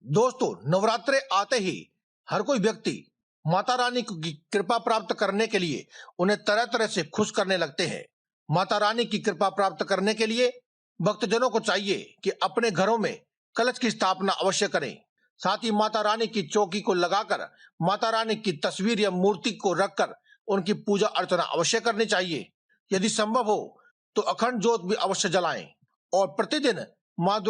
दोस्तों, नवरात्रे आते ही हर कोई व्यक्ति माता रानी की कृपा प्राप्त करने के लिए उन्हें तरह तरह से खुश करने लगते हैं। माता रानी की कृपा प्राप्त करने के लिए भक्तजनों को चाहिए कि अपने घरों में कलश की स्थापना अवश्य करें। साथ ही माता रानी की चौकी को लगाकर माता रानी की तस्वीर या मूर्ति को रखकर उनकी पूजा अर्चना अवश्य करनी चाहिए। यदि संभव हो तो अखंड ज्योत भी अवश्य जलाएं और प्रतिदिन माँ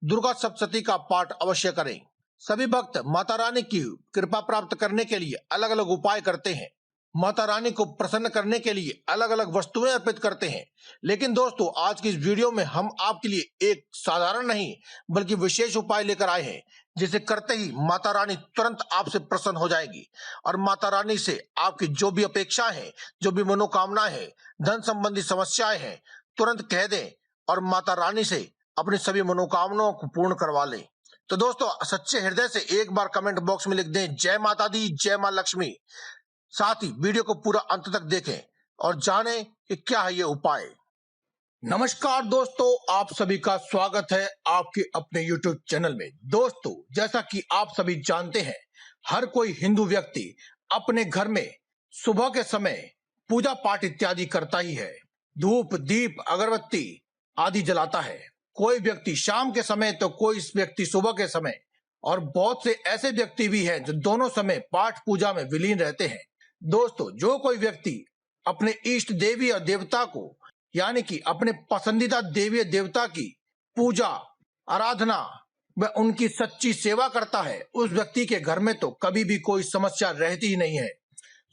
दुर्गा सप्तशती का पाठ अवश्य करें। सभी भक्त माता रानी की कृपा प्राप्त करने के लिए अलग अलग उपाय करते हैं। माता रानी को प्रसन्न करने के लिए अलग अलग वस्तुएं अर्पित करते हैं। लेकिन दोस्तों, आज की इस वीडियो में हम आपके लिए एक साधारण नहीं बल्कि विशेष उपाय लेकर आए हैं, जिसे करते ही माता रानी तुरंत आपसे प्रसन्न हो जाएगी और माता रानी से आपकी जो भी अपेक्षाएं हैं, जो भी मनोकामनाएं हैं, धन संबंधी समस्याएं हैं, तुरंत कह दें और माता रानी से अपनी सभी मनोकामनाओं को पूर्ण करवा लें। तो दोस्तों, सच्चे हृदय से एक बार कमेंट बॉक्स में लिख दें जय माता दी, जय मां लक्ष्मी। साथ ही वीडियो को पूरा अंत तक देखें और जानें कि क्या है ये उपाय। नमस्कार दोस्तों, आप सभी का स्वागत है आपके अपने YouTube चैनल में। दोस्तों, जैसा कि आप सभी जानते हैं, हर कोई हिंदू व्यक्ति अपने घर में सुबह के समय पूजा पाठ इत्यादि करता ही है। धूप, दीप, अगरबत्ती आदि जलाता है। कोई व्यक्ति शाम के समय तो कोई व्यक्ति सुबह के समय, और बहुत से ऐसे व्यक्ति भी हैं जो दोनों समय पाठ पूजा में विलीन रहते हैं। दोस्तों, जो कोई व्यक्ति अपने इष्ट देवी और देवता को यानी कि अपने पसंदीदा देवी देवता की पूजा आराधना व उनकी सच्ची सेवा करता है, उस व्यक्ति के घर में तो कभी भी कोई समस्या रहती ही नहीं है।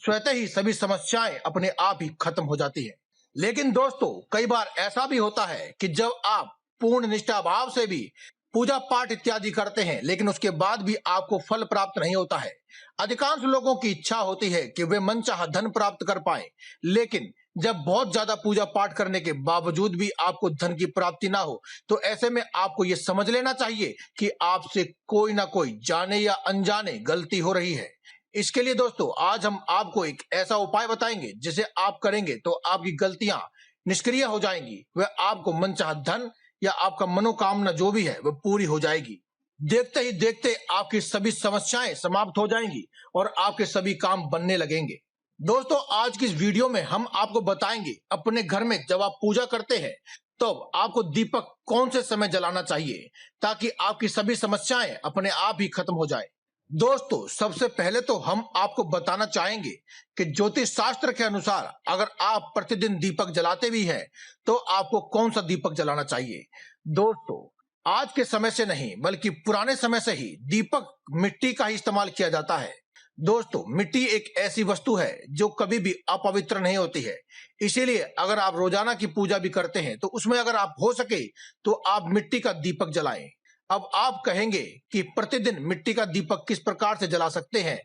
स्वतः ही सभी समस्याएं अपने आप ही खत्म हो जाती है। लेकिन दोस्तों, कई बार ऐसा भी होता है कि जब आप पूर्ण निष्ठा भाव से भी पूजा पाठ इत्यादि करते हैं, लेकिन उसके बाद भी आपको फल प्राप्त नहीं होता है। अधिकांश लोगों की इच्छा होती है कि वे मनचाहा धन प्राप्त कर पाएं, लेकिन जब बहुत ज्यादा पूजा पाठ करने के बावजूद भी आपको धन की प्राप्ति ना हो, तो ऐसे में आपको ये समझ लेना चाहिए कि आपसे कोई ना कोई जाने या अनजाने गलती हो रही है। इसके लिए दोस्तों, आज हम आपको एक ऐसा उपाय बताएंगे जिसे आप करेंगे तो आपकी गलतियां निष्क्रिय हो जाएंगी, वह आपको मनचाहा धन या आपका मनोकामना जो भी है वह पूरी हो जाएगी। देखते ही देखते आपकी सभी समस्याएं समाप्त हो जाएंगी और आपके सभी काम बनने लगेंगे। दोस्तों, आज की इस वीडियो में हम आपको बताएंगे अपने घर में जब आप पूजा करते हैं तो आपको दीपक कौन से समय जलाना चाहिए ताकि आपकी सभी समस्याएं अपने आप ही खत्म हो जाए। दोस्तों, सबसे पहले तो हम आपको बताना चाहेंगे कि ज्योतिष शास्त्र के अनुसार अगर आप प्रतिदिन दीपक जलाते भी हैं तो आपको कौन सा दीपक जलाना चाहिए। दोस्तों, आज के समय से नहीं बल्कि पुराने समय से ही दीपक मिट्टी का ही इस्तेमाल किया जाता है। दोस्तों, मिट्टी एक ऐसी वस्तु है जो कभी भी अपवित्र नहीं होती है। इसीलिए अगर आप रोजाना की पूजा भी करते हैं तो उसमें अगर आप हो सके तो आप मिट्टी का दीपक जलाएं। अब आप कहेंगे कि प्रतिदिन मिट्टी का दीपक किस प्रकार से जला सकते हैं,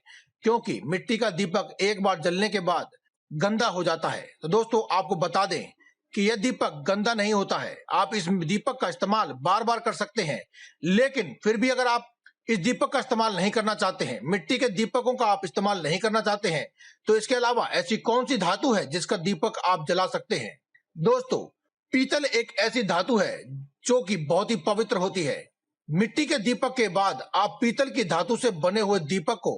क्योंकि मिट्टी का दीपक एक बार जलने के बाद गंदा हो जाता है। तो दोस्तों, आपको बता दें कि यह दीपक गंदा नहीं होता है। आप इस दीपक का इस्तेमाल बार बार कर सकते हैं, लेकिन फिर भी अगर आप इस दीपक का इस्तेमाल नहीं करना चाहते हैं, मिट्टी के दीपकों का आप इस्तेमाल नहीं करना चाहते हैं, तो इसके अलावा ऐसी कौन सी धातु है जिसका दीपक आप जला सकते हैं। दोस्तों, पीतल एक ऐसी धातु है जो कि बहुत ही पवित्र होती है। मिट्टी के दीपक के बाद आप पीतल की धातु से बने हुए दीपक को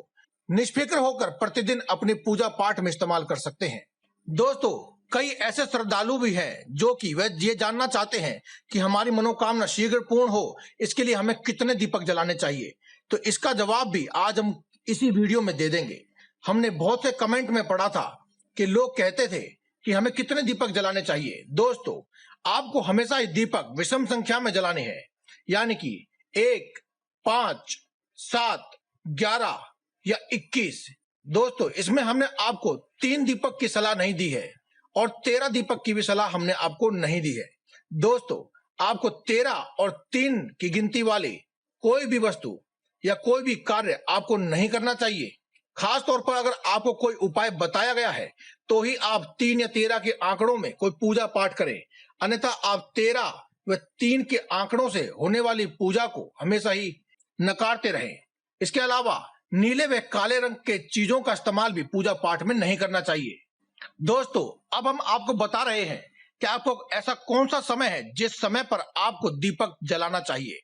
निष्फिक्र होकर प्रतिदिन अपनी पूजा पाठ में इस्तेमाल कर सकते हैं। दोस्तों, कई ऐसे श्रद्धालु भी हैं जो कि वह ये जानना चाहते हैं कि हमारी मनोकामना शीघ्र पूर्ण हो, इसके लिए हमें कितने दीपक जलाने चाहिए। तो इसका जवाब भी आज हम इसी वीडियो में दे देंगे। हमने बहुत से कमेंट में पढ़ा था कि लोग कहते थे कि हमें कितने दीपक जलाने चाहिए। दोस्तों, आपको हमेशा ही दीपक विषम संख्या में जलाने हैं, यानी कि 1, 5, 7, 11 या 21। दोस्तों, इसमें हमने आपको 3 दीपक की सलाह नहीं दी है और 13 दीपक की भी सलाह हमने आपको नहीं दी है। दोस्तों, आपको 13 और 3 की गिनती वाली कोई भी वस्तु या कोई भी कार्य आपको नहीं करना चाहिए। खास तौर पर अगर आपको कोई उपाय बताया गया है तो ही आप 3 या 13 के आंकड़ों में कोई पूजा पाठ करें, अन्यथा आप 13 व 3 के आंकड़ों से होने वाली पूजा को हमेशा ही नकारते रहें। इसके अलावा नीले व काले रंग के चीजों का इस्तेमाल भी पूजा पाठ में नहीं करना चाहिए। दोस्तों, अब हम आपको बता रहे हैं कि आपको ऐसा कौन सा समय है जिस समय पर आपको दीपक जलाना चाहिए।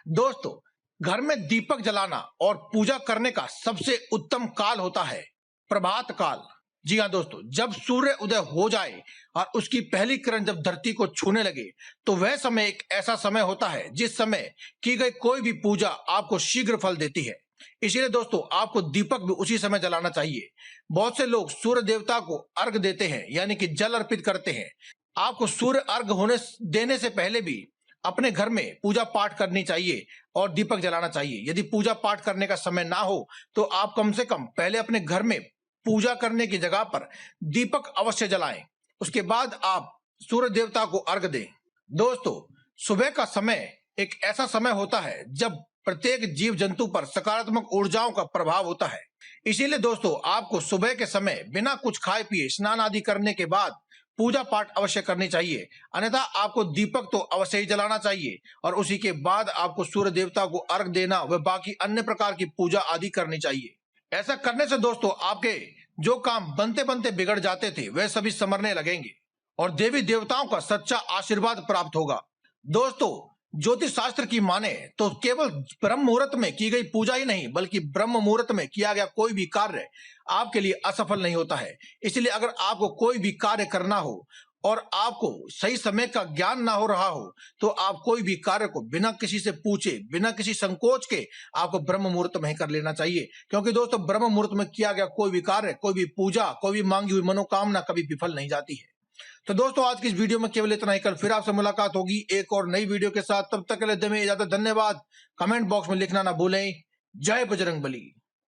दोस्तों, घर में दीपक जलाना और पूजा करने का सबसे उत्तम काल होता है प्रभात काल। जी हाँ दोस्तों, जब सूर्य उदय हो जाए और उसकी पहली किरण जब धरती को छूने लगे तो वह समय एक ऐसा समय होता है जिस समय की गई कोई भी पूजा आपको शीघ्र फल देती है। इसीलिए दोस्तों, आपको दीपक भी उसी समय जलाना चाहिए। बहुत से लोग सूर्य देवता को अर्घ देते हैं, यानी कि जल अर्पित करते हैं। आपको सूर्य अर्घ होने देने से पहले भी अपने घर में पूजा पाठ करनी चाहिए और दीपक जलाना चाहिए। यदि पूजा पाठ करने का समय ना हो तो आप कम से कम पहले अपने घर में पूजा करने की जगह पर दीपक अवश्य जलाएं। उसके बाद आप सूर्य देवता को अर्घ दें। दोस्तों, सुबह का समय एक ऐसा समय होता है जब प्रत्येक जीव जंतु पर सकारात्मक ऊर्जाओं का प्रभाव होता है। इसीलिए दोस्तों, आपको सुबह के समय बिना कुछ खाए पिए स्नान आदि करने के बाद पूजा पाठ अवश्य करनी चाहिए। अन्यथा आपको दीपक तो अवश्य ही जलाना चाहिए और उसी के बाद आपको सूर्य देवता को अर्घ देना व बाकी अन्य प्रकार की पूजा आदि करनी चाहिए। ऐसा करने से दोस्तों, आपके जो काम बनते बनते बिगड़ जाते थे वह सभी संवरने लगेंगे और देवी देवताओं का सच्चा आशीर्वाद प्राप्त होगा। दोस्तों, ज्योतिष शास्त्र की माने तो केवल ब्रह्म मुहूर्त में की गई पूजा ही नहीं बल्कि ब्रह्म मुहूर्त में किया गया कोई भी कार्य आपके लिए असफल नहीं होता है। इसलिए अगर आपको कोई भी कार्य करना हो और आपको सही समय का ज्ञान ना हो रहा हो तो आप कोई भी कार्य को बिना किसी से पूछे, बिना किसी संकोच के आपको ब्रह्म मुहूर्त में ही कर लेना चाहिए। क्योंकि दोस्तों, ब्रह्म मुहूर्त में किया गया कोई भी कार्य, कोई भी पूजा, कोई भी मांगी हुई मनोकामना कभी विफल नहीं जाती है। तो दोस्तों, आज की इस वीडियो में केवल इतना ही। कल फिर आपसे मुलाकात होगी एक और नई वीडियो के साथ। तब तक के लिए दें इजाजत। धन्यवाद। कमेंट बॉक्स में लिखना ना भूलें। जय बजरंगबली।